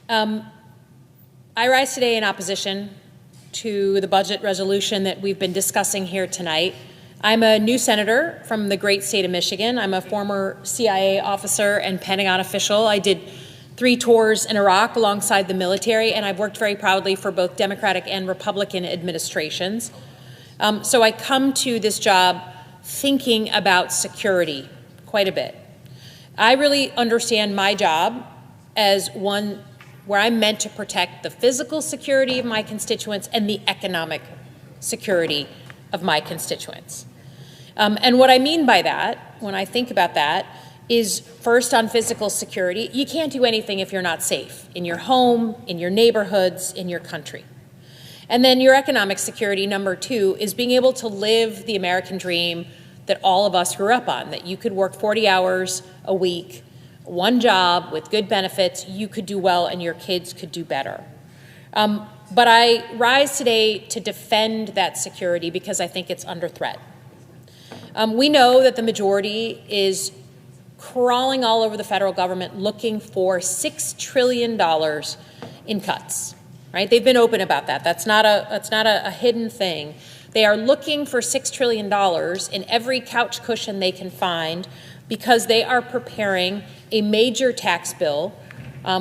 I rise today in opposition to the budget resolution that we've been discussing here tonight. I'm a new senator from the great state of Michigan. I'm a former CIA officer and Pentagon official. I did 3 tours in Iraq alongside the military, and I've worked very proudly for both Democratic and Republican administrations. So I come to this job thinking about security quite a bit. I really understand my job as one where I'm meant to protect the physical security of my constituents and the economic security of my constituents. And what I mean by that, when I think about that, is first on physical security. You can't do anything if you're not safe in your home, in your neighborhoods, in your country. And then your economic security, number 2, is being able to live the American dream that all of us grew up on, that you could work 40 hours a week, one job with good benefits, you could do well and your kids could do better. But I rise today to defend that security because I think it's under threat. We know that the majority is crawling all over the federal government looking for $6 trillion in cuts, right? They've been open about that. That's not a hidden thing. They are looking for $6 trillion in every couch cushion they can find because they are preparing a major tax bill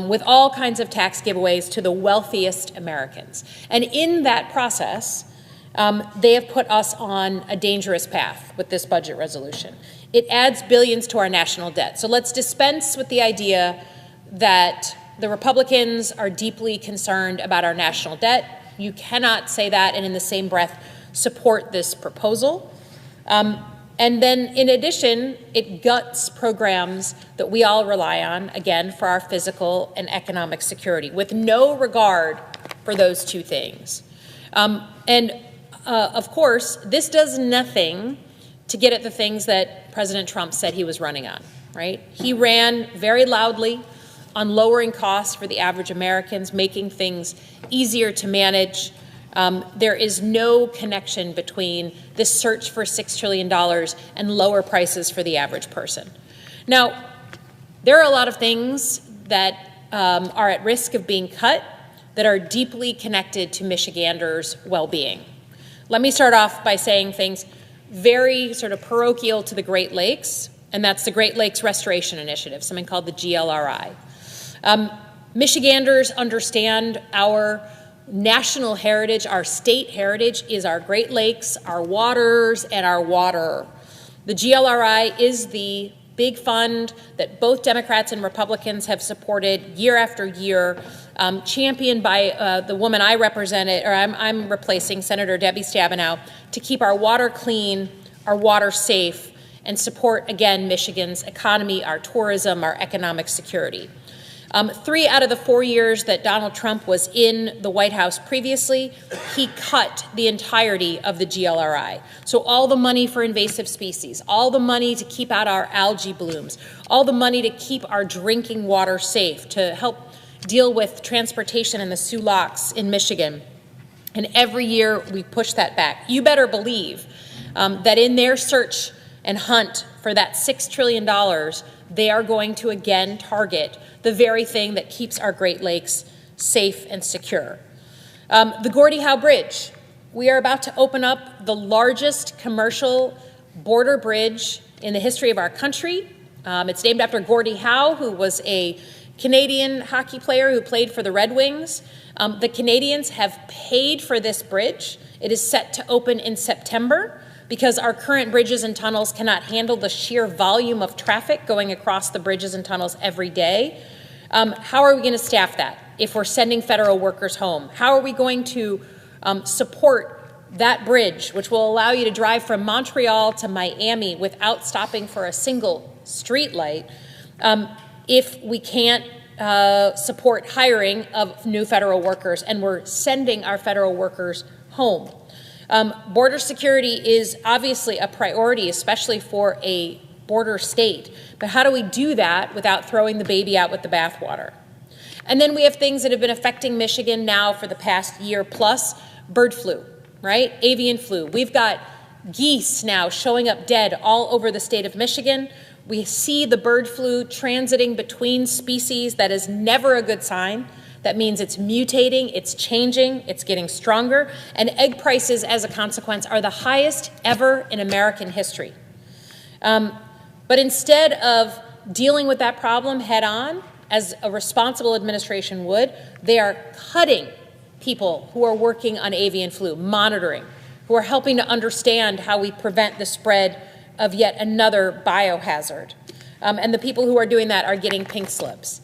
with all kinds of tax giveaways to the wealthiest Americans. And in that process, they have put us on a dangerous path with this budget resolution. It adds billions to our national debt. So let's dispense with the idea that the Republicans are deeply concerned about our national debt. You cannot say that and in the same breath support this proposal. And then, in addition, it guts programs that we all rely on, again, for our physical and economic security, with no regard for those 2 things. Of course, this does nothing to get at the things that President Trump said he was running on, right? He ran very loudly on lowering costs for the average Americans, making things easier to manage. There is no connection between this search for $6 trillion and lower prices for the average person. Now, there are a lot of things that are at risk of being cut that are deeply connected to Michiganders' well-being. Let me start off by saying things very sort of parochial to the Great Lakes, and that's the Great Lakes Restoration Initiative, something called the GLRI. Michiganders understand our national heritage, our state heritage is our Great Lakes, our waters, and our water. The GLRI is the big fund that both Democrats and Republicans have supported year after year, championed by the woman I represented, or I'm replacing, Senator Debbie Stabenow, to keep our water clean, our water safe, and support, again, Michigan's economy, our tourism, our economic security. 3 out of the 4 years that Donald Trump was in the White House previously, he cut the entirety of the GLRI. So all the money for invasive species, all the money to keep out our algae blooms, all the money to keep our drinking water safe, to help deal with transportation in the Sioux Locks in Michigan. And every year we push that back. You better believe that in their search and hunt for that $6 trillion, they are going to again target the very thing that keeps our Great Lakes safe and secure. The Gordie Howe Bridge. We are about to open up the largest commercial border bridge in the history of our country. It's named after Gordie Howe, who was a Canadian hockey player who played for the Red Wings. The Canadians have paid for this bridge. It is set to open in September because our current bridges and tunnels cannot handle the sheer volume of traffic going across the bridges and tunnels every day. How are we going to staff that if we're sending federal workers home? How are we going to support that bridge, which will allow you to drive from Montreal to Miami without stopping for a single street light, if we can't support hiring of new federal workers and we're sending our federal workers home? Border security is obviously a priority, especially for a border state. But how do we do that without throwing the baby out with the bathwater? And then we have things that have been affecting Michigan now for the past year plus, bird flu, right? Avian flu. We've got geese now showing up dead all over the state of Michigan. We see the bird flu transiting between species. That is never a good sign. That means it's mutating, it's changing, it's getting stronger, and egg prices as a consequence are the highest ever in American history. But instead of dealing with that problem head on, as a responsible administration would, they are cutting people who are working on avian flu, monitoring, who are helping to understand how we prevent the spread of yet another biohazard. And the people who are doing that are getting pink slips.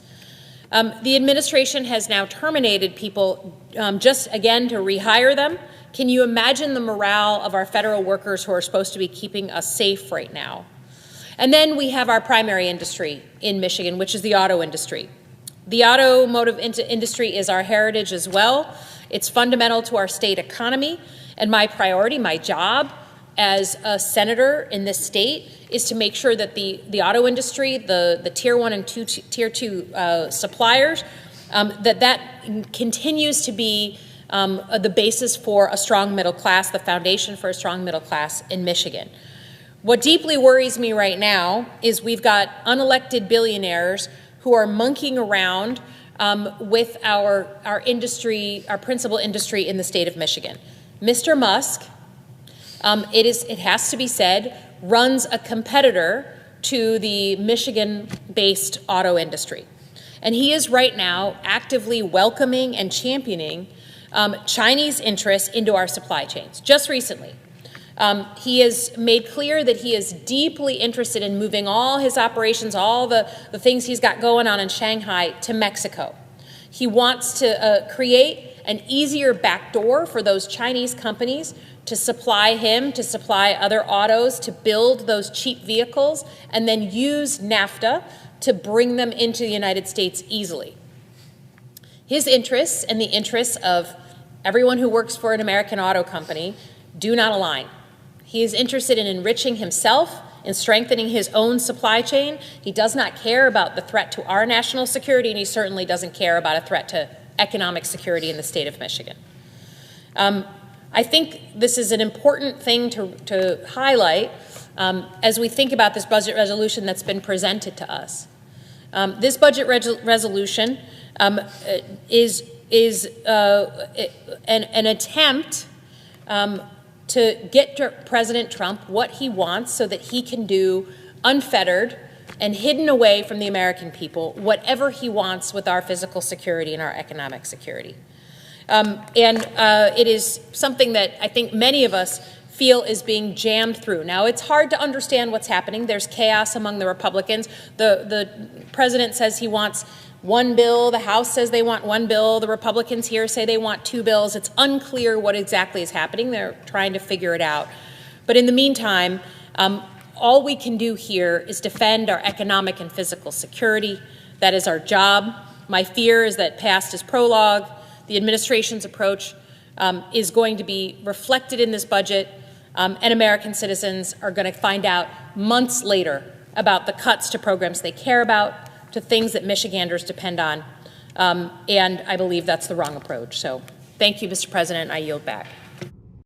The administration has now terminated people just, again, to rehire them. Can you imagine the morale of our federal workers who are supposed to be keeping us safe right now? And then we have our primary industry in Michigan, which is the auto industry. The automotive industry is our heritage as well. It's fundamental to our state economy, and my priority, my job as a senator in this state is to make sure that the auto industry, the tier 1 and tier 2 suppliers, that continues to be the basis for a strong middle class, the foundation for a strong middle class in Michigan. What deeply worries me right now is we've got unelected billionaires who are monkeying around with our industry, our principal industry in the state of Michigan. Mr. Musk, it has to be said, runs a competitor to the Michigan-based auto industry. And he is right now actively welcoming and championing Chinese interests into our supply chains. Just recently, he has made clear that he is deeply interested in moving all his operations, all the things he's got going on in Shanghai, to Mexico. He wants to create an easier backdoor for those Chinese companies to supply him, to supply other autos, to build those cheap vehicles, and then use NAFTA to bring them into the United States easily. His interests and the interests of everyone who works for an American auto company do not align. He is interested in enriching himself, in strengthening his own supply chain. He does not care about the threat to our national security, and he certainly doesn't care about a threat to economic security in the state of Michigan. I think this is an important thing to highlight as we think about this budget resolution that's been presented to us. This budget resolution is an attempt to get President Trump what he wants so that he can do unfettered and hidden away from the American people whatever he wants with our physical security and our economic security. It is something that I think many of us feel is being jammed through. Now, it's hard to understand what's happening. There's chaos among the Republicans. The president says he wants one bill. The House says they want one bill. The Republicans here say they want two bills. It's unclear what exactly is happening. They're trying to figure it out. But in the meantime, all we can do here is defend our economic and physical security. That is our job. My fear is that past is prologue. The administration's approach is going to be reflected in this budget, and American citizens are going to find out months later about the cuts to programs they care about, to things that Michiganders depend on, and I believe that's the wrong approach. So thank you, Mr. President. I yield back.